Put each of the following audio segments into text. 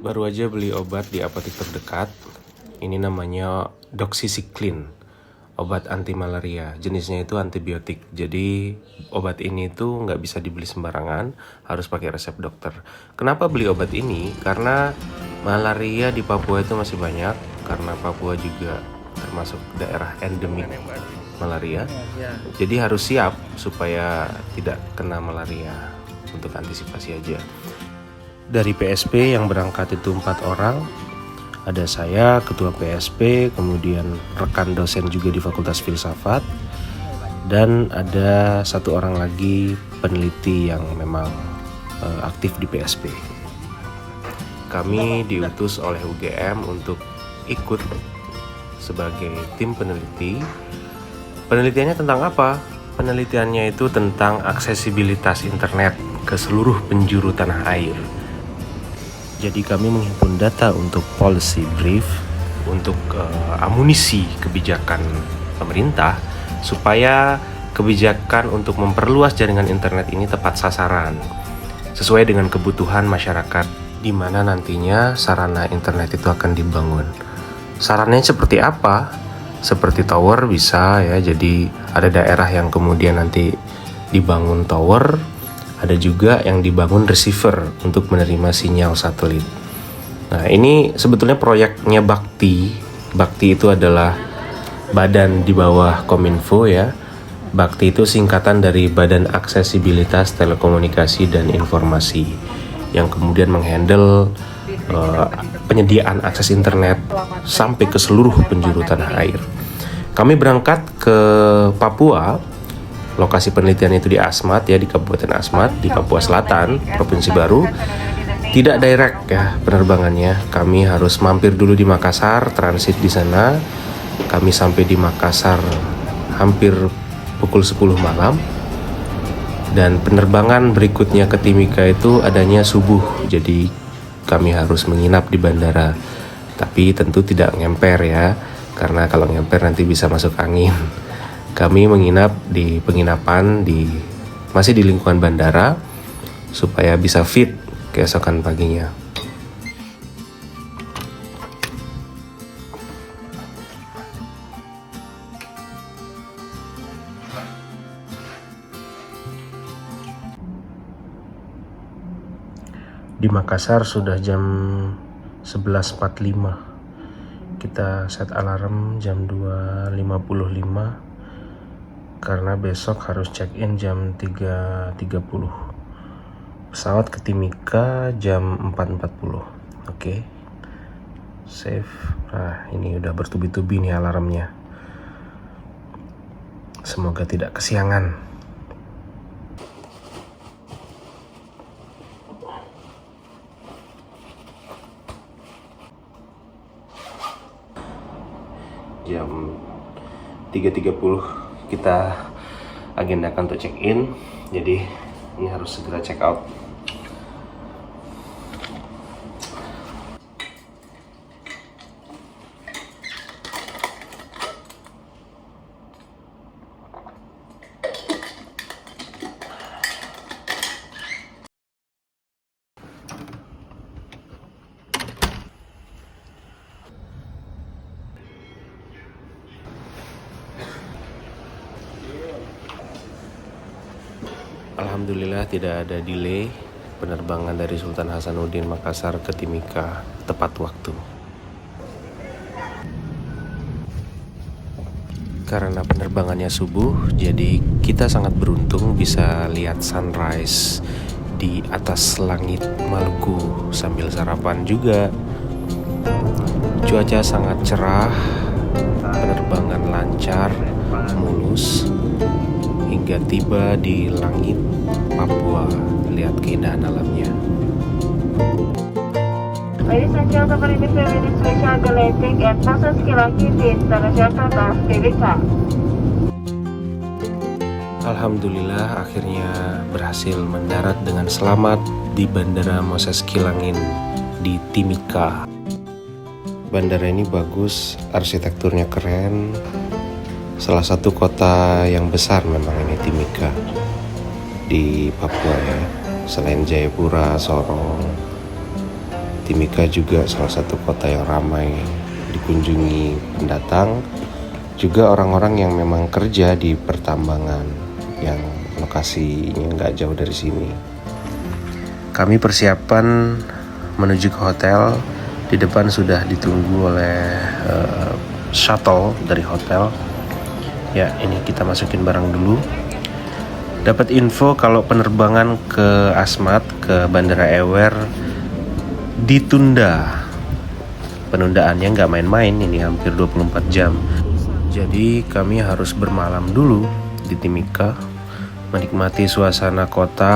Baru aja beli obat di apotek terdekat. Ini namanya doxycycline, obat anti malaria. Jenisnya itu antibiotik. Jadi obat ini tuh nggak bisa dibeli sembarangan, harus pakai resep dokter. Kenapa beli obat ini? Karena malaria di Papua itu masih banyak. Karena Papua juga termasuk daerah endemik malaria. Jadi harus siap supaya tidak kena malaria, untuk antisipasi aja. Dari PSP yang berangkat itu 4 orang. Ada saya, ketua PSP, kemudian rekan dosen juga di Fakultas Filsafat, dan ada 1 orang lagi peneliti yang memang aktif di PSP. Kami diutus oleh UGM untuk ikut sebagai tim peneliti. Penelitiannya tentang apa? Penelitiannya itu tentang aksesibilitas internet ke seluruh penjuru tanah air. Jadi kami menghimpun data untuk policy brief, untuk amunisi kebijakan pemerintah, supaya kebijakan untuk memperluas jaringan internet ini tepat sasaran, sesuai dengan kebutuhan masyarakat, di mana nantinya sarana internet itu akan dibangun. Sarannya seperti apa? Seperti tower bisa ya, jadi ada daerah yang kemudian nanti dibangun tower, ada juga yang dibangun receiver untuk menerima sinyal satelit. Nah, ini sebetulnya proyeknya Bakti. Bakti itu adalah badan di bawah Kominfo ya. Bakti itu singkatan dari Badan Aksesibilitas Telekomunikasi dan Informasi, yang kemudian menghandle penyediaan akses internet sampai ke seluruh penjuru tanah air. Kami berangkat ke Papua. Lokasi penelitian itu di Asmat ya, di Kabupaten Asmat, di Papua Selatan, Provinsi Baru. Tidak direct ya penerbangannya. Kami harus mampir dulu di Makassar, transit di sana. Kami sampai di Makassar hampir pukul 10 malam. Dan penerbangan berikutnya ke Timika itu adanya subuh. Jadi kami harus menginap di bandara. Tapi tentu tidak ngemper ya, karena kalau ngemper nanti bisa masuk angin. Kami menginap di penginapan masih di lingkungan bandara supaya bisa fit keesokan paginya. Di Makassar sudah jam 11.45. Kita set alarm jam 2.55 karena besok harus check-in jam 3.30. Pesawat ke Timika jam 4.40. Oke. Save. Nah, ini udah bertubi-tubi nih alarmnya. Semoga tidak kesiangan. Jam 3.30 kita agendakan untuk check-in, jadi ini harus segera check out. Alhamdulillah tidak ada delay. Penerbangan dari Sultan Hasanuddin Makassar ke Timika tepat waktu. Karena penerbangannya subuh, jadi kita sangat beruntung bisa lihat sunrise di atas langit Maluku sambil sarapan juga. Cuaca sangat cerah, penerbangan lancar, mulus, hingga tiba di langit Papua. Lihat keindahan alamnya. Ladies and gentlemen, ini special Galactic and Moses Kilaki di International Timika. Alhamdulillah akhirnya berhasil mendarat dengan selamat di Bandara Moses Kilangin di Timika. Bandara ini bagus, arsitekturnya keren. Salah satu kota yang besar memang ini Timika di Papua ya. Selain Jayapura, Sorong, Timika juga salah satu kota yang ramai dikunjungi pendatang, juga orang-orang yang memang kerja di pertambangan yang lokasinya nggak jauh dari sini. Kami persiapan menuju ke hotel. Di depan sudah ditunggu oleh shuttle dari hotel. Ya, ini kita masukin barang dulu. Dapat info kalau penerbangan ke Asmat, ke Bandara Ewer ditunda. Penundaannya nggak main-main, ini hampir 24 jam. Jadi kami harus bermalam dulu di Timika, menikmati suasana kota.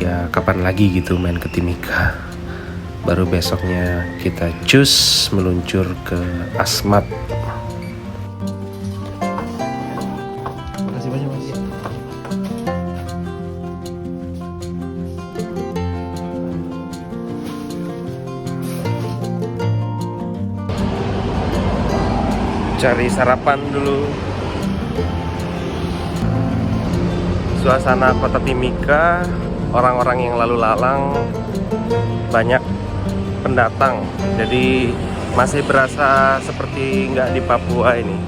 Ya kapan lagi gitu main ke Timika. Baru besoknya kita cus meluncur ke Asmat. Makasih banyak Mas. Cari sarapan dulu. Suasana kota Timika, orang-orang yang lalu lalang, banyak pendatang, jadi masih berasa seperti nggak di Papua ini.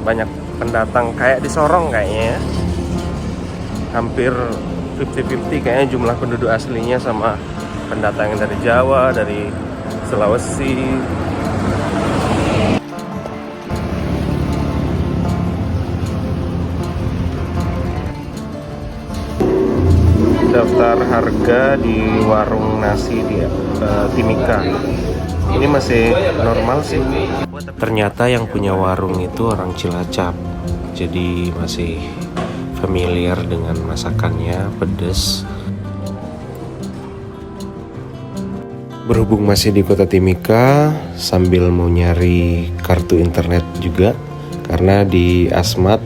Banyak pendatang kayak di Sorong kayaknya ya. Hampir 50-50 kayaknya jumlah penduduk aslinya sama pendatang yang dari Jawa, dari Sulawesi. Daftar harga di warung nasi di Timika. Ini masih normal sih. Ternyata yang punya warung itu orang Cilacap, jadi masih familiar dengan masakannya, pedas. Berhubung masih di kota Timika, sambil mau nyari kartu internet juga, karena di Asmat,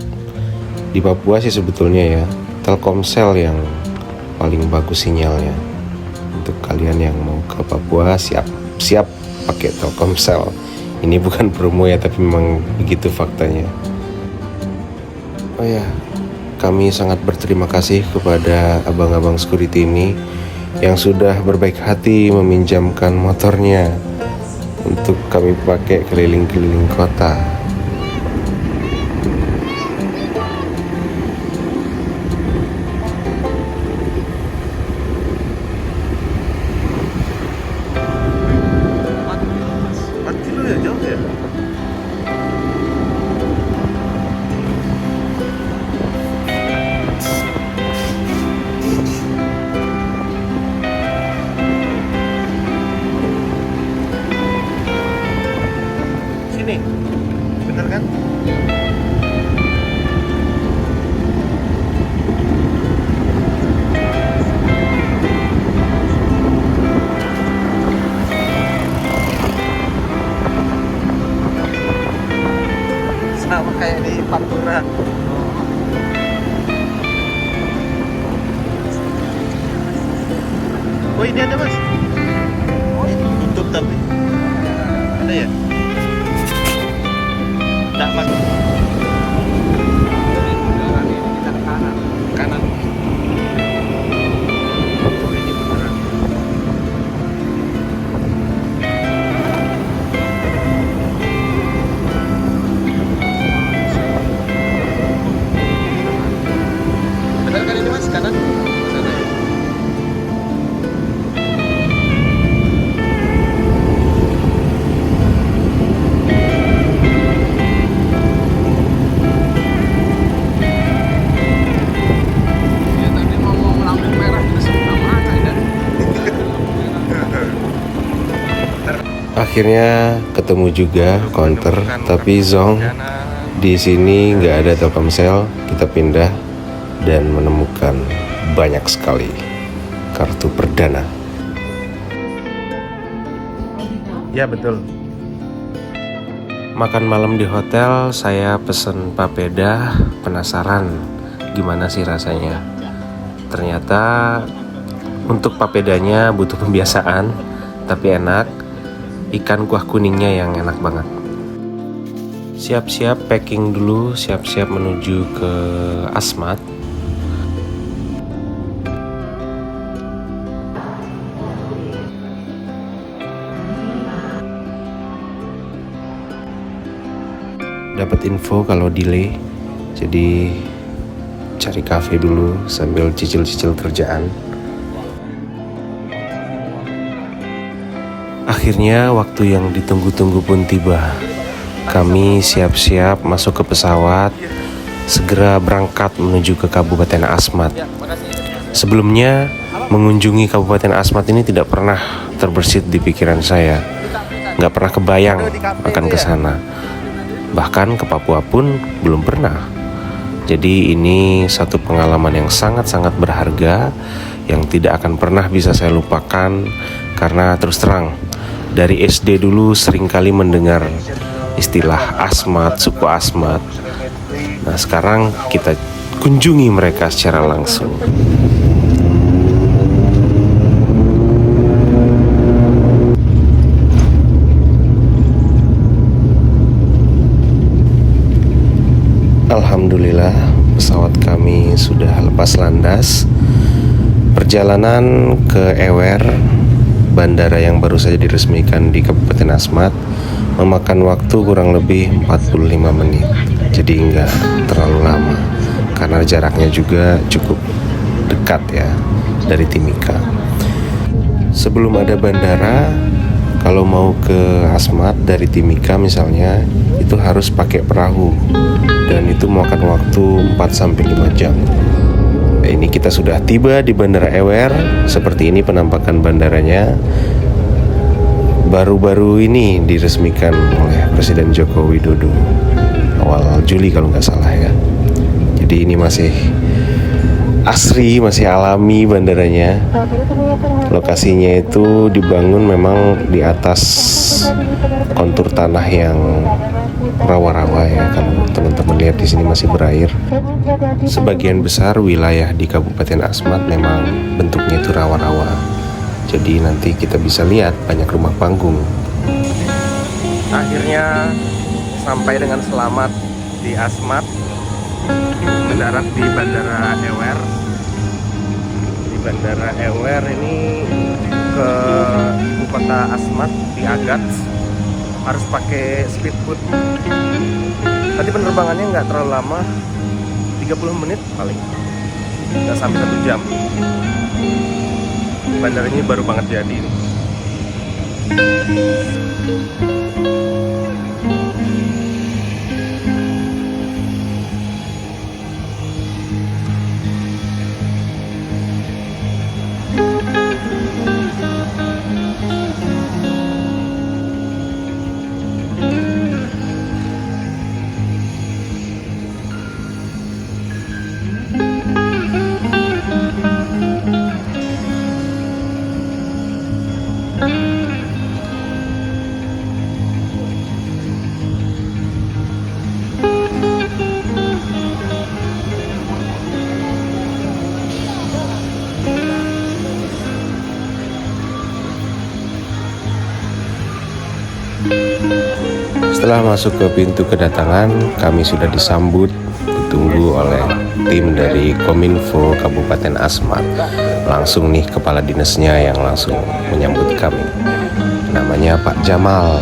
di Papua sih sebetulnya ya, Telkomsel yang paling bagus sinyalnya. Untuk kalian yang mau ke Papua, siap pakai Telkomsel. Ini bukan promo ya, tapi memang begitu faktanya. Oh ya, kami sangat berterima kasih kepada abang-abang security ini yang sudah berbaik hati meminjamkan motornya untuk kami pakai keliling-keliling kota. Sini, bener kan? Sama kayak di Pantura. Oh ini ada Mas. Oh ini tutup tapi ada ya? Enggak Mas. Kanan. Benar kan ini Mas, kanan? Sana. Akhirnya ketemu juga counter, tapi Zong di sini nggak ada Telkomsel. Kita pindah dan menemukan banyak sekali kartu perdana. Ya betul. Makan malam di hotel, saya pesen papeda. Penasaran gimana sih rasanya. Ternyata untuk papedanya butuh pembiasaan, tapi enak. Ikan kuah kuningnya yang enak banget. Siap-siap packing dulu, siap-siap menuju ke Asmat. dapat info kalau delay, jadi cari kafe dulu sambil cicil-cicil kerjaan. Akhirnya waktu yang ditunggu-tunggu pun tiba. Kami siap-siap masuk ke pesawat, segera berangkat menuju ke Kabupaten Asmat. Sebelumnya, mengunjungi Kabupaten Asmat ini tidak pernah terbersit di pikiran saya. Nggak pernah kebayang akan ke sana. Bahkan ke Papua pun belum pernah. Jadi ini satu pengalaman yang sangat-sangat berharga, yang tidak akan pernah bisa saya lupakan. Karena terus terang, dari SD dulu seringkali mendengar istilah Asmat, suku Asmat. Nah sekarang kita kunjungi mereka secara langsung. Alhamdulillah, pesawat kami sudah lepas landas. Perjalanan ke Ewer, bandara yang baru saja diresmikan di Kabupaten Asmat, memakan waktu kurang lebih 45 menit. Jadi enggak terlalu lama, karena jaraknya juga cukup dekat ya dari Timika. Sebelum ada bandara, kalau mau ke Asmat dari Timika misalnya, itu harus pakai perahu, dan itu memakan waktu 4-5 jam. Nah, ini kita sudah tiba di Bandara Ewer. Seperti ini penampakan bandaranya. Baru-baru ini diresmikan oleh Presiden Joko Widodo awal Juli kalau nggak salah ya. Jadi ini masih asri, masih alami bandaranya. Lokasinya itu dibangun memang di atas kontur tanah yang rawa-rawa ya. Kalau teman-teman lihat di sini masih berair. Sebagian besar wilayah di Kabupaten Asmat memang bentuknya itu rawa-rawa. Jadi nanti kita bisa lihat banyak rumah panggung. Akhirnya sampai dengan selamat di Asmat, mendarat di Bandara Ewer. Di Bandara Ewer ini ke ibu kota Asmat di Agats, harus pakai speedboat. Tadi penerbangannya nggak terlalu lama, 30 menit paling, nggak sampai 1 jam. Bandara ini baru banget jadi nih. Setelah masuk ke pintu kedatangan, kami sudah disambut, ditunggu oleh tim dari Kominfo Kabupaten Asmat. Langsung nih kepala dinasnya yang langsung menyambut kami. Namanya Pak Jamal.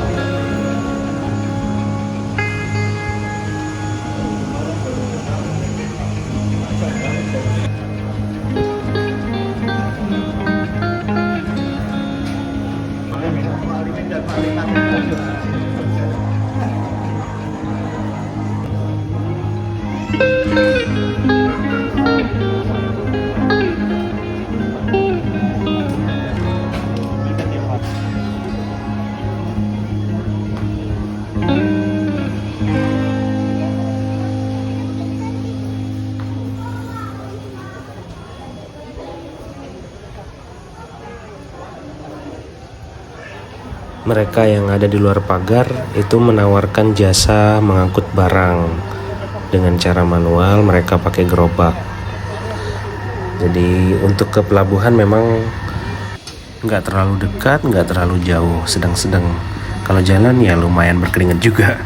Mereka yang ada di luar pagar itu menawarkan jasa mengangkut barang dengan cara manual. Mereka pakai gerobak. Jadi untuk ke pelabuhan memang nggak terlalu dekat, nggak terlalu jauh, sedang-sedang. Kalau jalan ya lumayan berkeringat juga.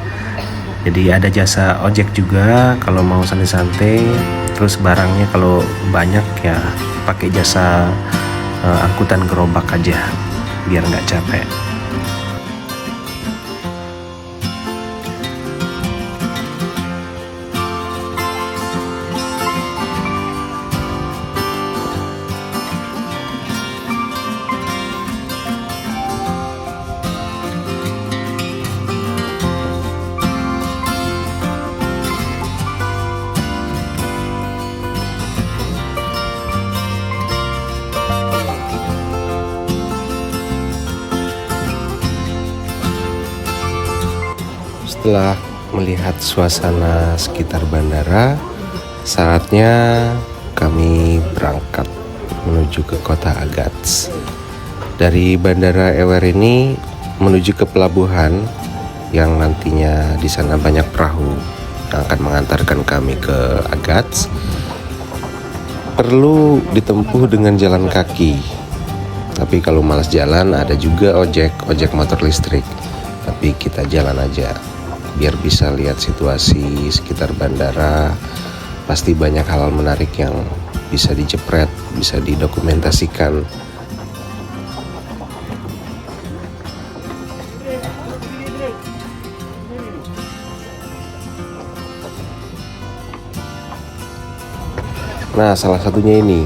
Jadi ada jasa ojek juga kalau mau santai-santai. Terus barangnya kalau banyak ya pakai jasa angkutan gerobak aja biar nggak capek. Setelah melihat suasana sekitar bandara, saatnya kami berangkat menuju ke kota Agats. Dari Bandara Ewer ini menuju ke pelabuhan yang nantinya di sana banyak perahu yang akan mengantarkan kami ke Agats. Perlu ditempuh dengan jalan kaki. Tapi kalau malas jalan ada juga ojek motor listrik. Tapi kita jalan aja biar bisa lihat situasi sekitar bandara. Pasti banyak hal menarik yang bisa dijepret, bisa didokumentasikan. Nah, salah satunya ini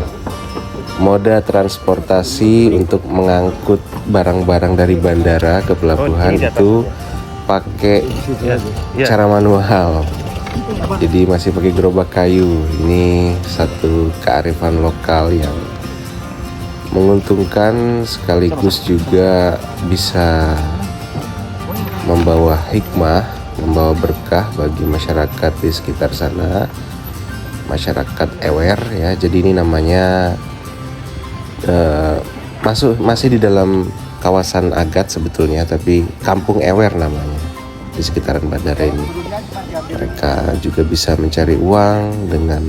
moda transportasi untuk mengangkut barang-barang dari bandara ke pelabuhan itu pakai cara manual. Jadi masih pakai gerobak kayu. Ini satu kearifan lokal yang menguntungkan sekaligus juga bisa membawa hikmah, membawa berkah bagi masyarakat di sekitar sana. Masyarakat Ewer ya, jadi ini namanya masih di dalam kawasan Agats sebetulnya, tapi Kampung Ewer namanya di sekitaran bandara ini. Mereka juga bisa mencari uang dengan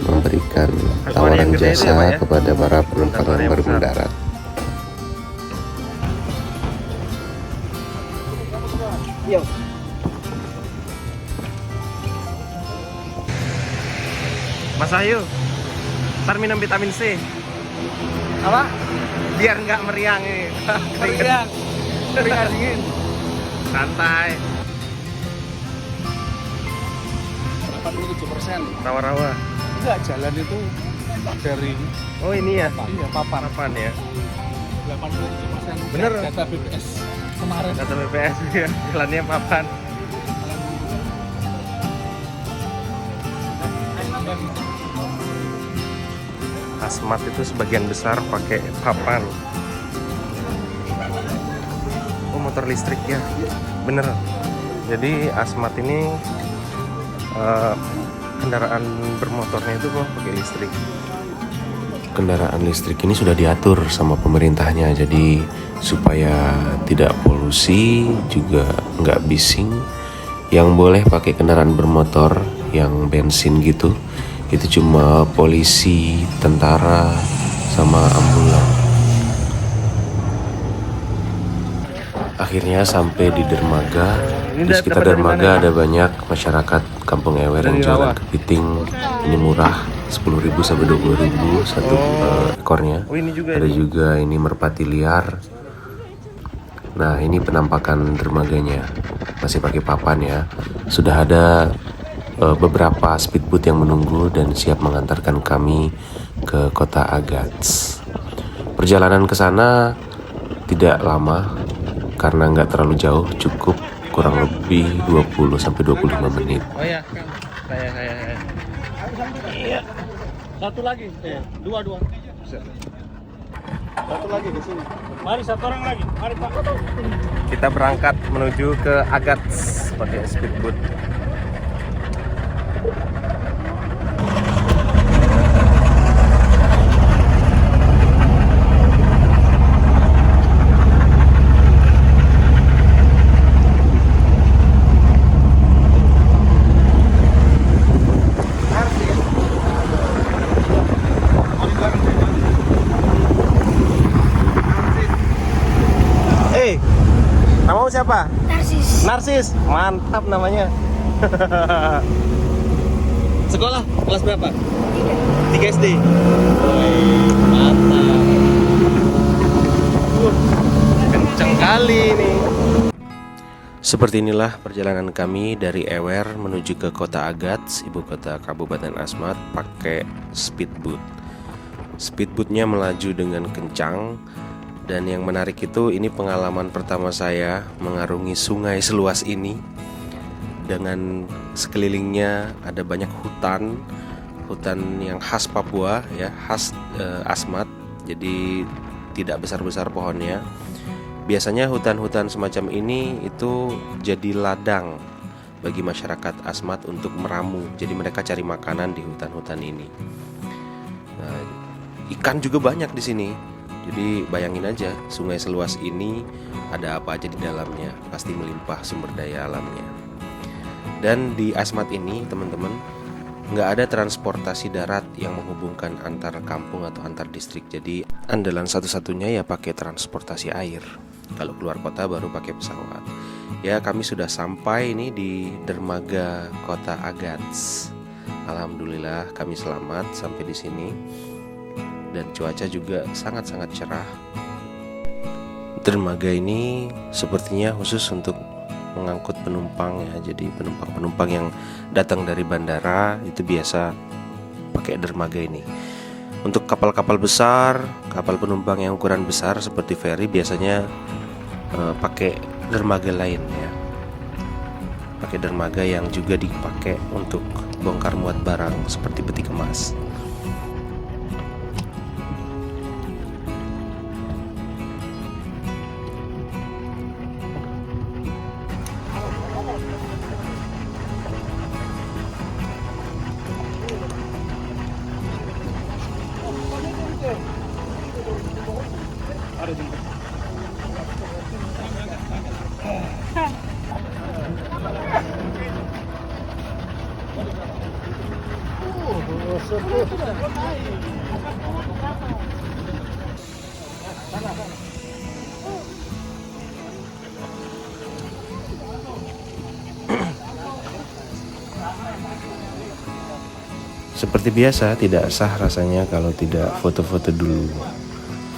memberikan tawaran jasa kepada para penumpang yang baru mendarat. Mas Ayu, ntar minum vitamin C. Apa? Biar nggak meriang ini. Meriang. Meriang dingin. Santai. 87%. Rawa-rawa. Enggak, jalan itu dari Oh ini ya? iya, papan. Papan ya? 87%. Bener. Data BPS kemarin. Kata BPS ya, jalannya papan. Asmat itu sebagian besar pakai papan. Oh, motor listrik ya, bener. Jadi Asmat ini kendaraan bermotornya itu kok pakai listrik. Kendaraan listrik ini sudah diatur sama pemerintahnya, jadi supaya tidak polusi juga nggak bising. Yang boleh pakai kendaraan bermotor yang bensin gitu itu cuma polisi, tentara, sama ambulan. Akhirnya sampai di dermaga. Di sekitar dermaga ada banyak masyarakat Kampung Ewer yang jualan kepiting. Ini murah, 10.000 sampai 20.000 satu ekornya. Oh ini juga. Ada juga ini merpati liar. Nah, ini penampakan dermaganya. Masih pakai papan ya. Sudah ada beberapa speedboat yang menunggu dan siap mengantarkan kami ke kota Agats. Perjalanan ke sana tidak lama karena nggak terlalu jauh, cukup kurang lebih 20 sampai 25 menit. Oh ya, kayak. Iya. Satu lagi. Dua. Satu lagi di sini. Mari satu orang lagi. Mari Pak. Kita berangkat menuju ke Agats pakai speedboat. Namamu siapa? Narsis. Mantap namanya. Sekolah kelas berapa? 3 SD. Mantap. Kenceng kali ini. Seperti inilah perjalanan kami dari Ewer menuju ke kota Agats, ibu kota Kabupaten Asmat, pakai speedboat. Speedboatnya melaju dengan kencang. Dan yang menarik itu, ini pengalaman pertama saya mengarungi sungai seluas ini. Dengan sekelilingnya ada banyak hutan yang khas Papua ya, khas Asmat. Jadi tidak besar-besar pohonnya. Biasanya hutan-hutan semacam ini itu jadi ladang bagi masyarakat Asmat untuk meramu. Jadi mereka cari makanan di hutan-hutan ini. Nah, ikan juga banyak di sini. Jadi bayangin aja, sungai seluas ini ada apa aja di dalamnya. Pasti melimpah sumber daya alamnya. Dan di Asmat ini teman-teman, nggak ada transportasi darat yang menghubungkan antar kampung atau antar distrik. Jadi andalan satu-satunya ya pakai transportasi air. Kalau keluar kota baru pakai pesawat. Ya, kami sudah sampai ini di dermaga Kota Agats. Alhamdulillah kami selamat sampai di sini. Dan cuaca juga sangat-sangat cerah. Dermaga ini sepertinya khusus untuk mengangkut penumpang ya. Jadi penumpang-penumpang yang datang dari bandara itu biasa pakai dermaga ini. Untuk kapal-kapal besar, kapal penumpang yang ukuran besar seperti feri biasanya pakai dermaga lain ya. Pakai dermaga yang juga dipakai untuk bongkar muat barang seperti peti kemas. Seperti biasa, tidak sah rasanya kalau tidak foto-foto dulu.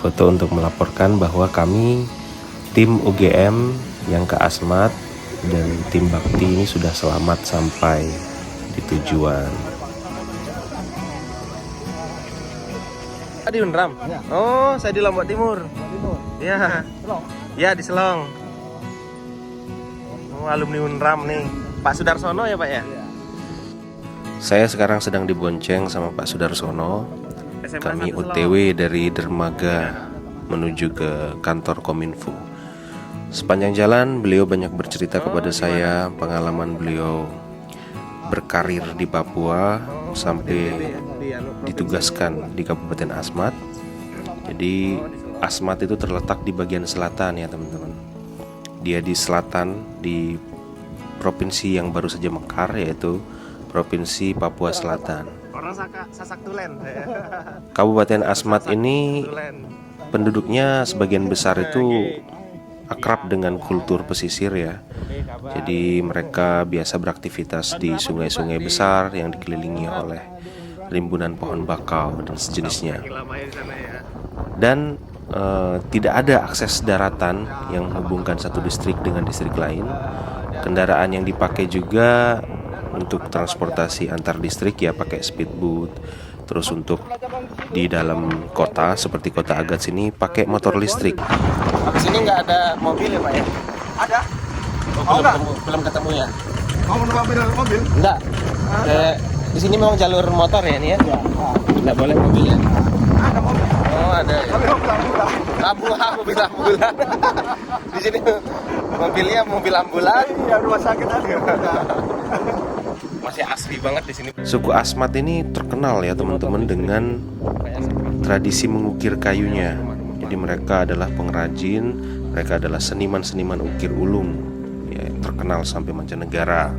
Foto untuk melaporkan bahwa kami tim UGM yang ke Asmat dan tim Bakti ini sudah selamat sampai di tujuan. Di Unram? Ya. Oh, saya di Lombok Timur. Ya, Selong. ya di Selong. Oh, alumni Unram nih. Pak Sudarsono ya Pak ya? Saya sekarang sedang dibonceng sama Pak Sudarsono. Kami OTW dari dermaga menuju ke kantor Kominfo. Sepanjang jalan beliau banyak bercerita kepada saya pengalaman beliau berkarir di Papua sampai ditugaskan di Kabupaten Asmat. Jadi Asmat itu terletak di bagian selatan ya teman-teman. Dia di selatan di provinsi yang baru saja mekar, yaitu Provinsi Papua Selatan. Orang Sasak Tulen. Kabupaten Asmat ini penduduknya sebagian besar itu akrab dengan kultur pesisir ya. Jadi mereka biasa beraktivitas di sungai-sungai besar yang dikelilingi oleh rimbunan pohon bakau dan sejenisnya. Dan tidak ada akses daratan yang menghubungkan satu distrik dengan distrik lain. Kendaraan yang dipakai juga untuk transportasi antar distrik ya pakai speedboat. Terus untuk di dalam kota seperti Kota Agats ini pakai motor listrik. Habis ini nggak ada mobil ya Pak ya? Ada. Belum ketemu ya? Mau menambah mobil? Enggak. Di sini memang jalur motor ya ini ya? Nggak boleh mobil ya? Ada mobil. Oh ada ya? Mobil ambulan. Di sini mobilnya mobil ambulan. Iya, rumah sakit ada. Masih asli banget di sini. Suku Asmat ini terkenal ya teman-teman dengan tradisi mengukir kayunya. Jadi mereka adalah pengrajin, mereka adalah seniman-seniman ukir ulung ya, yang terkenal sampai mancanegara.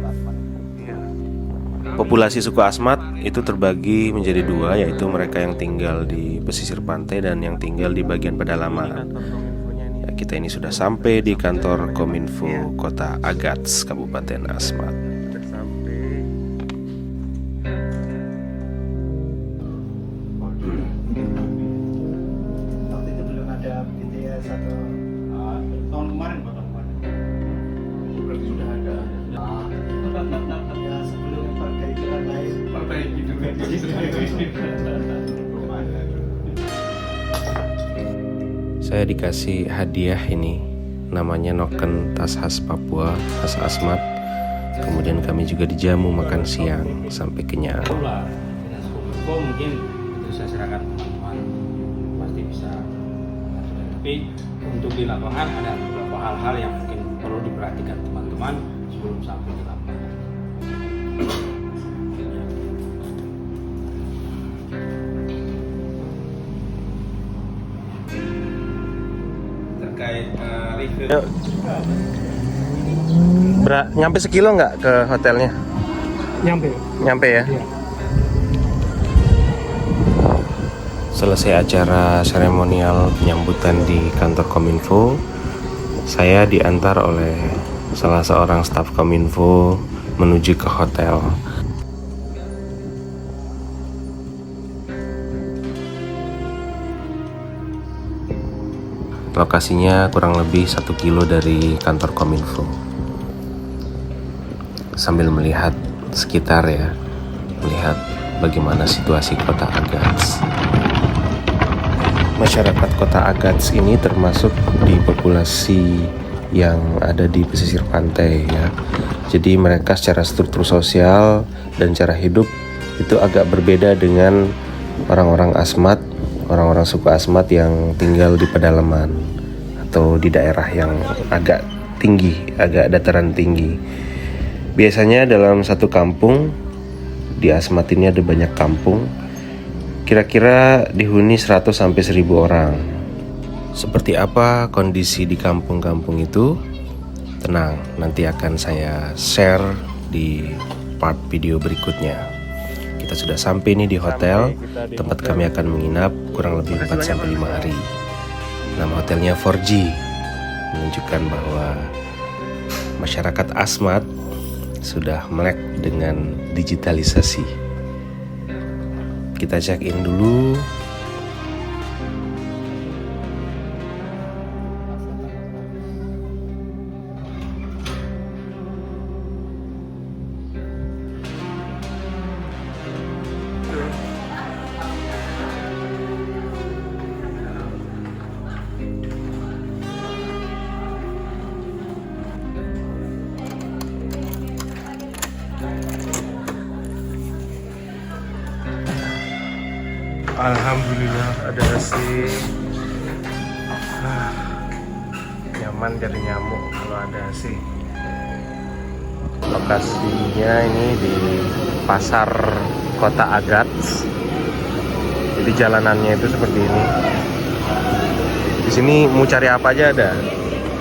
Populasi suku Asmat itu terbagi menjadi dua, yaitu mereka yang tinggal di pesisir pantai dan yang tinggal di bagian pedalaman. Ya, kita ini sudah sampai di kantor Kominfo Kota Agats, Kabupaten Asmat. Tahun kemarin Pak, tahun kemarin. Berarti sudah ada. Ya sebelum partai jalan lain. Partai gitu kan. Saya dikasih hadiah ini, namanya noken tas khas Papua, khas Asmat. Kemudian kami juga dijamu makan siang sampai kenyang. Itulah Dinas Kominfo mungkin bisa serahkan teman-teman, pasti bisa Tapi untuk di lapangan ada beberapa hal-hal yang mungkin perlu diperhatikan teman-teman sebelum sampai di lapangan. Terkait review. Nyampe sekilo nggak ke hotelnya? Nyampe ya? Iya. Selesai acara seremonial penyambutan di kantor Kominfo, saya diantar oleh salah seorang staf Kominfo menuju ke hotel. Lokasinya kurang lebih 1 kilo dari kantor Kominfo. Sambil melihat sekitar ya, melihat bagaimana situasi kota Agats. Masyarakat kota Agats ini termasuk di populasi yang ada di pesisir pantai ya. Jadi mereka secara struktur sosial dan cara hidup itu agak berbeda dengan orang-orang Asmat, orang-orang suku Asmat yang tinggal di pedalaman atau di daerah yang agak tinggi, agak dataran tinggi. Biasanya dalam satu kampung, di Asmat ini ada banyak kampung, kira-kira dihuni 100 sampai 1000 orang. Seperti apa kondisi di kampung-kampung itu? Tenang, nanti akan saya share di part video berikutnya. Kita sudah sampai nih di hotel, tempat kami akan menginap kurang lebih 4 sampai 5 hari. Nama hotelnya 4G, menunjukkan bahwa masyarakat Asmat sudah melek dengan digitalisasi. Kita check in dulu. Alhamdulillah ada AC. Nyaman dari nyamuk kalau ada AC. Lokasinya ini di pasar kota Agats. Jadi jalanannya itu seperti ini. Di sini mau cari apa aja ada.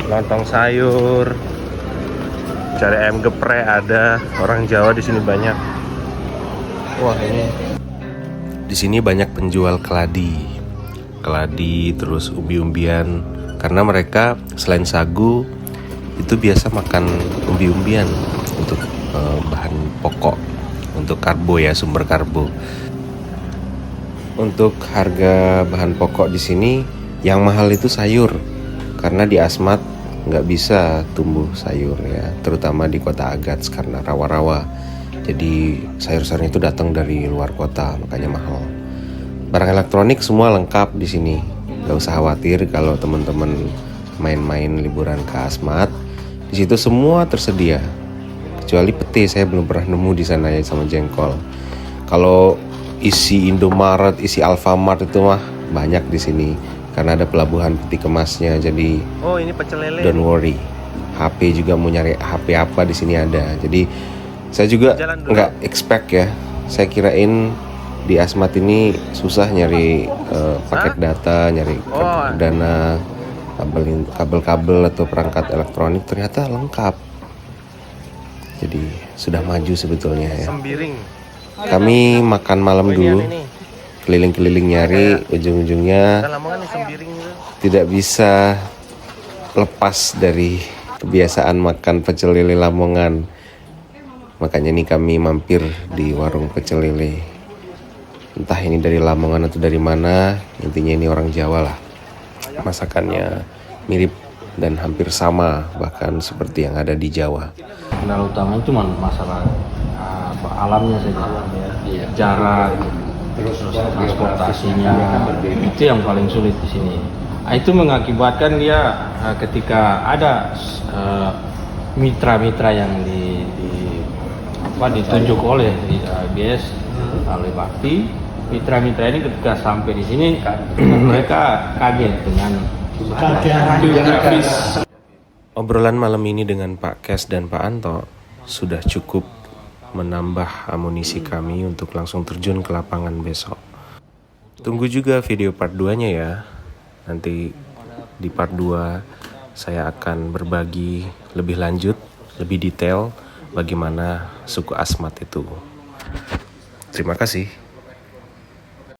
Lontong sayur, cari ayam geprek ada. Orang Jawa di sini banyak. Wah ini. Di sini banyak penjual keladi, terus umbi-umbian. Karena mereka selain sagu itu biasa makan umbi-umbian untuk bahan pokok, untuk karbo ya, sumber karbo. Untuk harga bahan pokok di sini yang mahal itu sayur, karena di Asmat nggak bisa tumbuh sayur ya, terutama di kota Agats karena rawa-rawa. Jadi sayur-sayurnya itu datang dari luar kota, makanya mahal. Barang elektronik semua lengkap di sini. Gak usah khawatir kalau teman-teman main-main liburan ke Asmat. Di situ semua tersedia. Kecuali pete, saya belum pernah nemu di sana ya sama jengkol. Kalau isi Indomaret, isi Alfamart itu mah banyak di sini karena ada pelabuhan peti kemasnya. Jadi ini pecel lele. Don't worry. HP juga mau nyari HP apa di sini ada. Jadi saya juga nggak expect ya. Saya kirain di Asmat ini susah nyari paket data, nyari dana, kabel-kabel atau perangkat elektronik. Ternyata lengkap. Jadi sudah maju sebetulnya ya. Sembiring. Kami makan malam dulu, keliling-keliling nyari. Ujung-ujungnya tidak bisa lepas dari kebiasaan makan pecel lele Lamongan. Makanya nih kami mampir di warung pecel lele. Entah ini dari Lamongan atau dari mana, intinya ini orang Jawa lah. Masakannya mirip dan hampir sama, bahkan seperti yang ada di Jawa. Kendala utama itu masalah alamnya saja, jarak, terus transportasinya, itu yang paling sulit di sini. Itu mengakibatkan dia ketika ada mitra-mitra yang ditunjuk oleh BS oleh Bakti, mitra-mitra ini ketika sampai di sini mereka kaget dengan Obrolan malam ini dengan Pak Kes dan Pak Anto sudah cukup menambah amunisi kami untuk langsung terjun ke lapangan besok. Tunggu juga video part 2-nya ya. Nanti di part 2 saya akan berbagi lebih lanjut, lebih detail bagaimana suku Asmat itu. Terima kasih.